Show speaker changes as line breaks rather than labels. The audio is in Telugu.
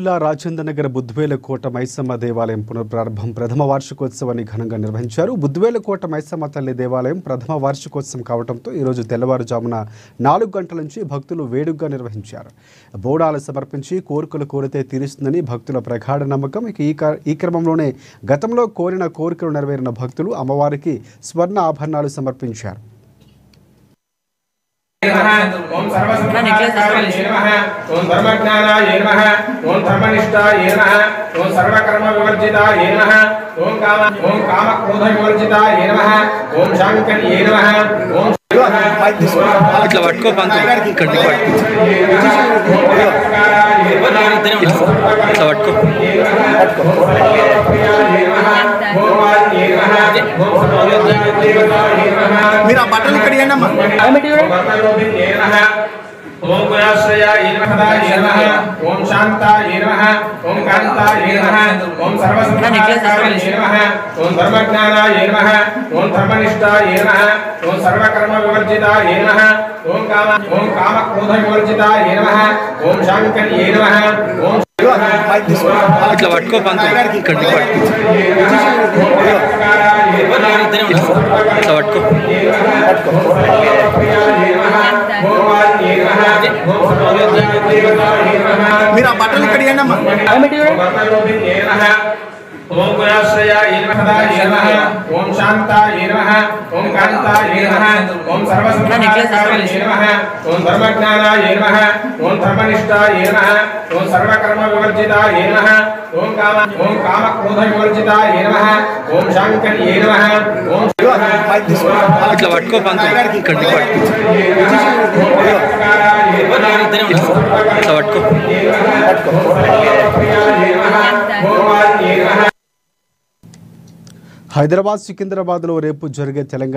జిల్లా రాజేంద్రనగర్ బుద్వేలకోట మైసమ్మ దేవాలయం పునఃప్రారంభం ప్రథమ వార్షికోత్సవాన్ని ఘనంగా నిర్వహించారు. బుద్వేలకోట మైసమ్మ తల్లి దేవాలయం ప్రథమ వార్షికోత్సవం కావడంతో ఈరోజు తెల్లవారుజామున 4 గంటల నుంచి భక్తులు వేడుకగా నిర్వహించారు. బోడాలు సమర్పించి కోరికలు కోరితే తీరుస్తుందని భక్తుల ప్రగాఢ నమ్మకం. ఈ క్రమంలోనే గతంలో కోరిన కోరికలు నెరవేరిన భక్తులు అమ్మవారికి స్వర్ణ ఆభరణాలు సమర్పించారు.
ओम सर्वसंप्रदाय नमः ओम धर्मज्ञानाय नमः ओम धर्मनिष्ठाय नमः ओम सर्वकर्म विवर्जिताय नमः ओम काम क्रोध विवर्जिताय नमः ओम शांकर्ये नमः ओम
ఇట్లా పట్టుకో పంతు ఇక్కడికి ఇట్లా పట్టుకో
మీరు ఆ బట్టలు ఇక్కడ ఏంటమ్మా
ओम गुणाश्रयाय नमः ओम शांताय नमः ओम कांताय नमः ओम सर्वसंप्रदाय नमः ओम धर्मज्ञानाय नमः ओम धर्मनिष्ठाय नमः ओम सर्वकर्म विवर्जिताय नमः ओम काम क्रोध विवर्जिताय नमः ओम शांकर्ये नमः ओम
ఇట్లా పట్టుకో పంతు ఇక్కడికి ఇట్లా పట్టుకో
మీరు ఆ బట్టలు ఇక్కడ ఏంటమ్మా
ओम गुणाश्रयाय नमः ओम शांताय नमः ओम कांताय नमः ओम सर्वसंप्रदाय नमः ओम धर्मज्ञानाय नमः ओम धर्मनिष्ठाय नमः ओम सर्वकर्म विवर्जिताय नमः ओम काम क्रोध विवर्जिताय नमः ओम शांकर्ये नमः ओम
ఇట్లా పట్టుకో పంతు ఇక్కడికి ఇట్లా పట్టుకో
హైదరాబాద్ సికింద్రాబాద్లో రేపు జరిగే తెలంగాణ